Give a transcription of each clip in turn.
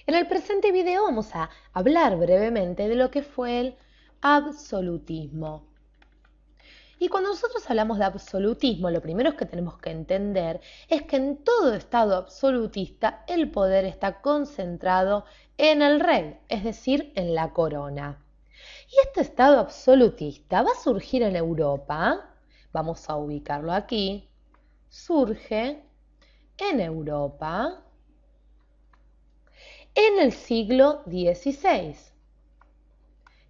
En el presente video vamos a hablar brevemente de lo que fue el absolutismo. Y cuando nosotros hablamos de absolutismo, lo primero que tenemos que entender es que en todo estado absolutista el poder está concentrado en el rey, es decir, en la corona. Y este estado absolutista va a surgir en Europa, vamos a ubicarlo aquí, surge en Europa en el siglo XVI.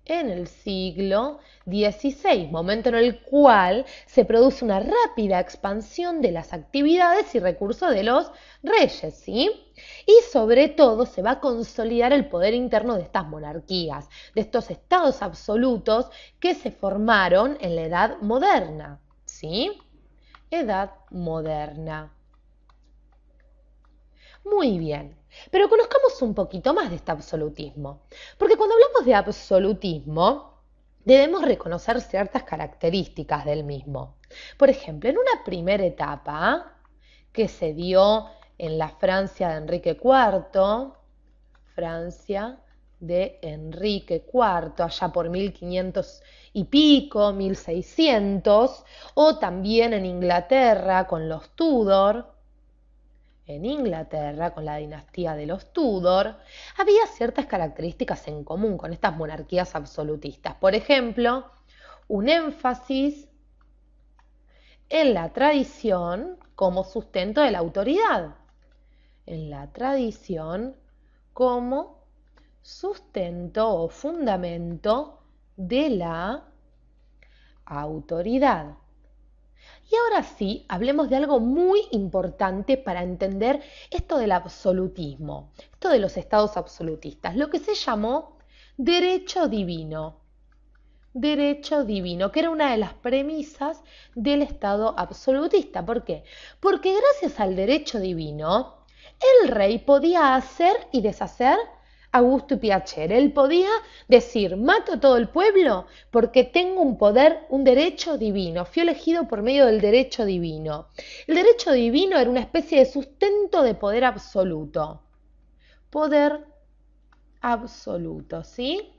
En el siglo XVI, momento en el cual se produce una rápida expansión de las actividades y recursos de los reyes, ¿sí? Y sobre todo se va a consolidar el poder interno de estas monarquías, de estos estados absolutos que se formaron en la Edad Moderna, ¿sí? Edad Moderna. Muy bien, pero conozcamos un poquito más de este absolutismo, porque cuando hablamos de absolutismo debemos reconocer ciertas características del mismo. Por ejemplo, en una primera etapa que se dio en la Francia de Enrique IV, allá por 1500 y pico, 1600, o también en Inglaterra con los Tudor. En Inglaterra, con la dinastía de los Tudor, había ciertas características en común con estas monarquías absolutistas. Por ejemplo, un énfasis en la tradición como sustento de la autoridad. En la tradición como sustento o fundamento de la autoridad. Y ahora sí, hablemos de algo muy importante para entender esto del absolutismo, esto de los estados absolutistas, lo que se llamó derecho divino. Derecho divino, que era una de las premisas del estado absolutista. ¿Por qué? Porque gracias al derecho divino, el rey podía hacer y deshacer a gusto y piacere. Él podía decir, mato a todo el pueblo porque tengo un poder, un derecho divino. Fui elegido por medio del derecho divino. El derecho divino era una especie de sustento de poder absoluto. Poder absoluto, ¿sí?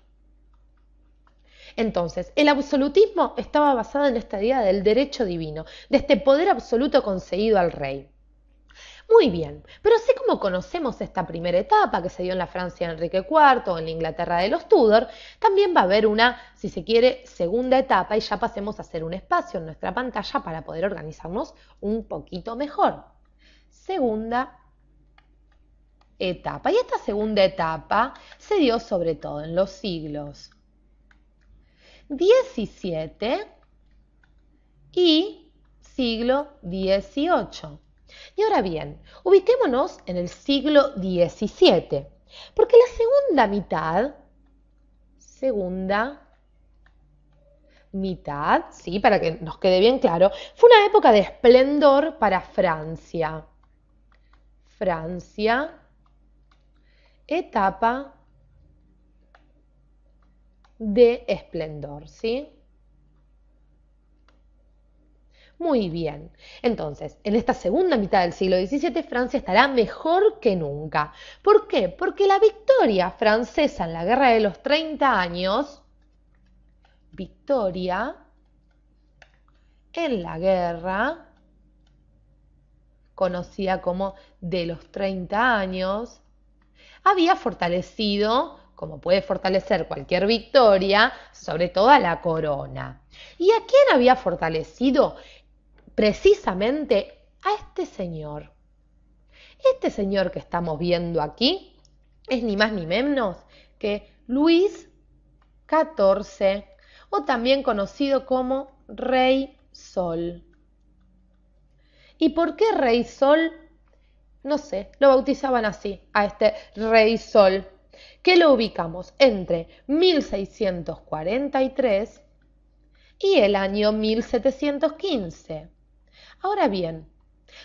Entonces, el absolutismo estaba basado en esta idea del derecho divino, de este poder absoluto concedido al rey. Muy bien, pero así como conocemos esta primera etapa que se dio en la Francia de Enrique IV o en la Inglaterra de los Tudor, también va a haber una, si se quiere, segunda etapa y ya pasemos a hacer un espacio en nuestra pantalla para poder organizarnos un poquito mejor. Segunda etapa. Y esta segunda etapa se dio sobre todo en los siglos XVII y siglo XVIII. Y ahora bien, ubiquémonos en el siglo XVII, porque la segunda mitad, sí, para que nos quede bien claro, fue una época de esplendor para Francia. Francia, etapa de esplendor, ¿sí? Muy bien, entonces, en esta segunda mitad del siglo XVII Francia estará mejor que nunca. ¿Por qué? Porque la victoria francesa en la Guerra de los 30 años, victoria en la guerra, conocida como de los 30 años, había fortalecido, como puede fortalecer cualquier victoria, sobre todo a la corona. ¿Y a quién había fortalecido? Precisamente a este señor. Este señor que estamos viendo aquí es ni más ni menos que Luis XIV, o también conocido como Rey Sol. ¿Y por qué Rey Sol? No sé, lo bautizaban así, a este Rey Sol, que lo ubicamos entre 1643 y el año 1715. Ahora bien,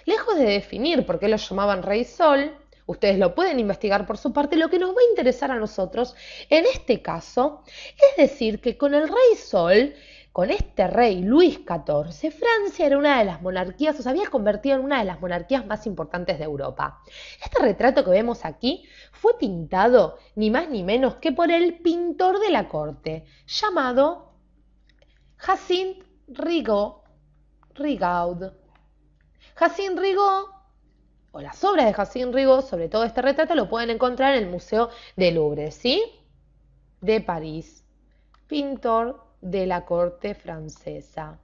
lejos de definir por qué lo llamaban Rey Sol, ustedes lo pueden investigar por su parte, lo que nos va a interesar a nosotros en este caso es decir que con el Rey Sol con este rey Luis XIV, Francia era una de las monarquías, o se había convertido en una de las monarquías más importantes de Europa. Este retrato que vemos aquí fue pintado ni más ni menos que por el pintor de la corte, llamado Hyacinthe Rigaud. Hyacinthe Rigaud, o las obras de Hyacinthe Rigaud, sobre todo este retrato, lo pueden encontrar en el Museo del Louvre, ¿sí? De París, pintor de la corte francesa.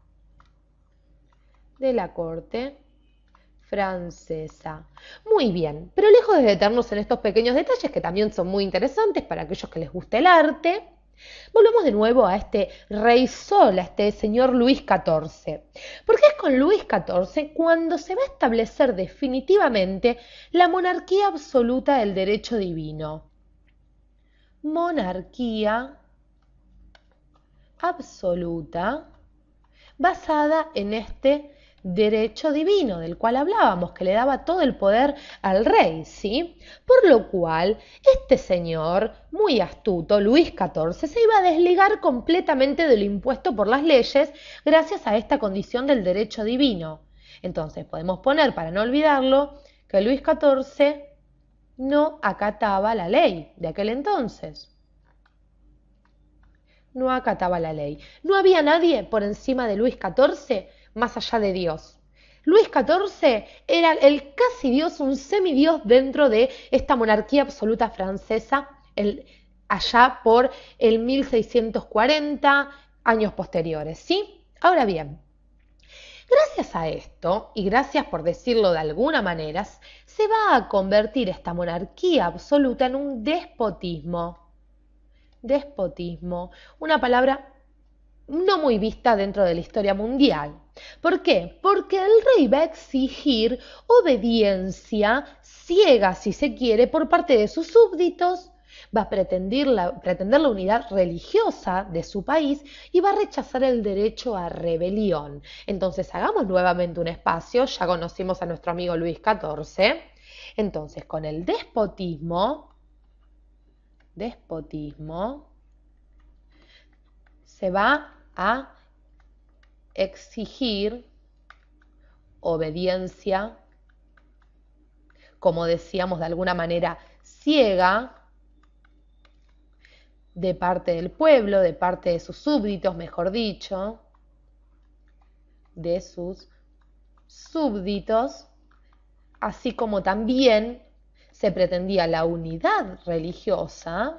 De la corte francesa. Muy bien, pero lejos de detenernos en estos pequeños detalles que también son muy interesantes para aquellos que les guste el arte, volvemos de nuevo a este rey sol, a este señor Luis XIV. Porque es con Luis XIV cuando se va a establecer definitivamente la monarquía absoluta del derecho divino. Monarquía absoluta basada en este derecho divino del cual hablábamos, que le daba todo el poder al rey, ¿sí? Por lo cual, este señor, muy astuto, Luis XIV, se iba a desligar completamente del impuesto por las leyes gracias a esta condición del derecho divino. Entonces, podemos poner, para no olvidarlo, que Luis XIV no acataba la ley de aquel entonces. No acataba la ley. No había nadie por encima de Luis XIV más allá de Dios. Luis XIV era el casi Dios, un semidios dentro de esta monarquía absoluta francesa, allá por el 1640, años posteriores, ¿sí? Ahora bien, gracias a esto, y gracias por decirlo de alguna manera, se va a convertir esta monarquía absoluta en un despotismo. Despotismo, una palabra no muy vista dentro de la historia mundial. ¿Por qué? Porque el rey va a exigir obediencia ciega, si se quiere, por parte de sus súbditos, va a pretender la unidad religiosa de su país y va a rechazar el derecho a rebelión. Entonces, hagamos nuevamente un espacio, ya conocimos a nuestro amigo Luis XIV. Entonces, con el despotismo, se va a exigir obediencia, como decíamos, de alguna manera ciega, de parte del pueblo, de parte de sus súbditos, mejor dicho, de sus súbditos, así como también se pretendía la unidad religiosa.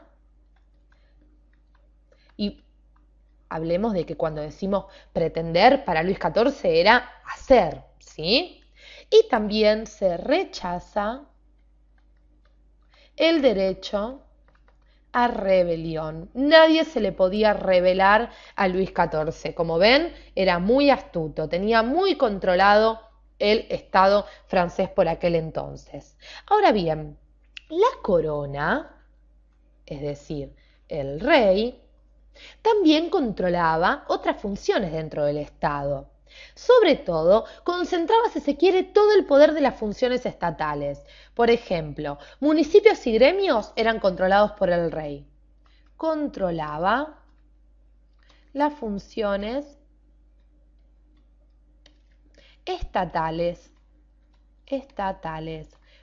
Y hablemos de que cuando decimos pretender, para Luis XIV era hacer, ¿sí? Y también se rechaza el derecho a rebelión. Nadie se le podía rebelar a Luis XIV. Como ven, era muy astuto, tenía muy controlado el Estado francés por aquel entonces. Ahora bien, la corona, es decir, el rey, también controlaba otras funciones dentro del Estado. Sobre todo, concentraba, si se quiere, todo el poder de las funciones estatales. Por ejemplo, municipios y gremios eran controlados por el rey. Controlaba las funciones estatales.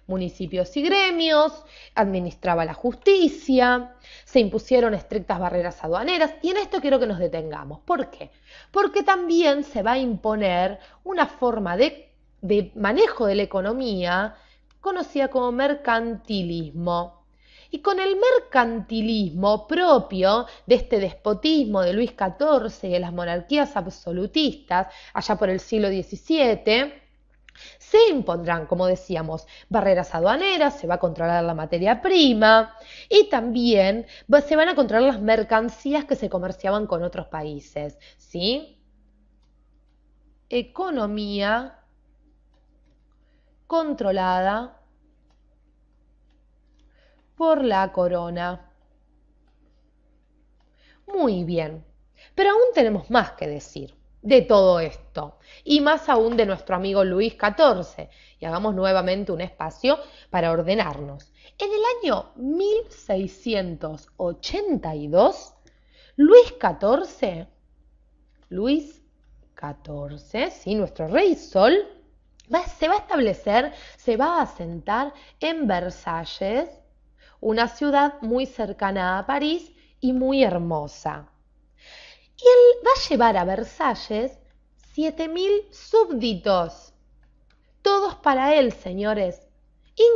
Municipios y gremios, administraba la justicia, se impusieron estrictas barreras aduaneras y en esto quiero que nos detengamos. ¿Por qué? Porque también se va a imponer una forma de manejo de la economía conocida como mercantilismo. Y con el mercantilismo propio de este despotismo de Luis XIV y de las monarquías absolutistas, allá por el siglo XVII, se impondrán, como decíamos, barreras aduaneras, se va a controlar la materia prima y también se van a controlar las mercancías que se comerciaban con otros países, ¿sí? Economía controlada por la corona. Muy bien, pero aún tenemos más que decir de todo esto, y más aún de nuestro amigo Luis XIV. Y hagamos nuevamente un espacio para ordenarnos. En el año 1682, Luis XIV Luis XIV, ¿sí? Nuestro rey Sol, se va a establecer, se va a asentar en Versalles, una ciudad muy cercana a París y muy hermosa. Y él va a llevar a Versalles 7.000 súbditos, todos para él, señores.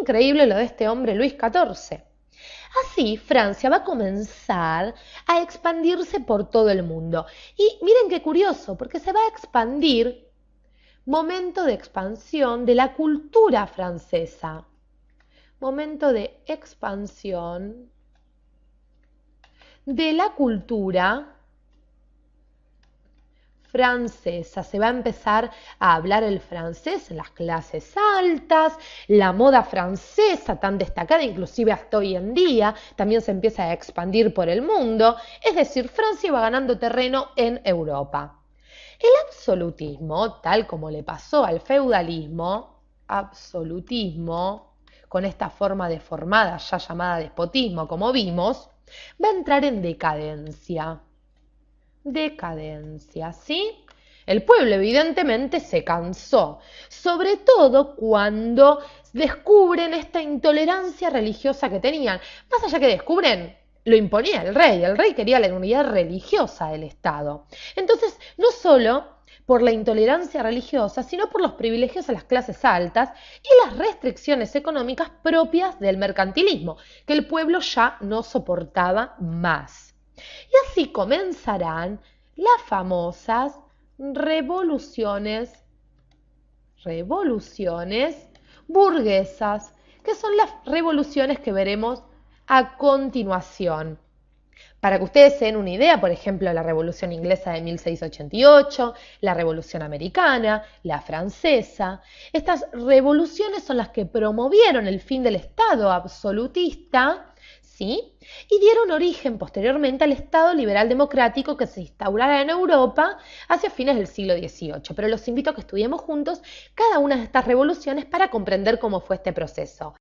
Increíble lo de este hombre Luis XIV. Así, Francia va a comenzar a expandirse por todo el mundo. Y miren qué curioso, porque se va a expandir, momento de expansión de la cultura francesa. Momento de expansión de la cultura francesa. Se va a empezar a hablar el francés en las clases altas, la moda francesa tan destacada, inclusive hasta hoy en día, también se empieza a expandir por el mundo, es decir, Francia va ganando terreno en Europa. El absolutismo, tal como le pasó al feudalismo, absolutismo, con esta forma deformada ya llamada despotismo, como vimos, va a entrar en decadencia. Decadencia, ¿sí? El pueblo evidentemente se cansó, sobre todo cuando descubren esta intolerancia religiosa que tenían. Más allá que descubren, lo imponía el rey quería la unidad religiosa del Estado. Entonces, no solo por la intolerancia religiosa, sino por los privilegios a las clases altas y las restricciones económicas propias del mercantilismo, que el pueblo ya no soportaba más. Y así comenzarán las famosas revoluciones burguesas, que son las revoluciones que veremos a continuación. Para que ustedes se den una idea, por ejemplo, la Revolución Inglesa de 1688, la Revolución Americana, la Francesa. Estas revoluciones son las que promovieron el fin del Estado absolutista, ¿sí? Y dieron origen posteriormente al Estado liberal democrático que se instaurará en Europa hacia fines del siglo XVIII. Pero los invito a que estudiemos juntos cada una de estas revoluciones para comprender cómo fue este proceso.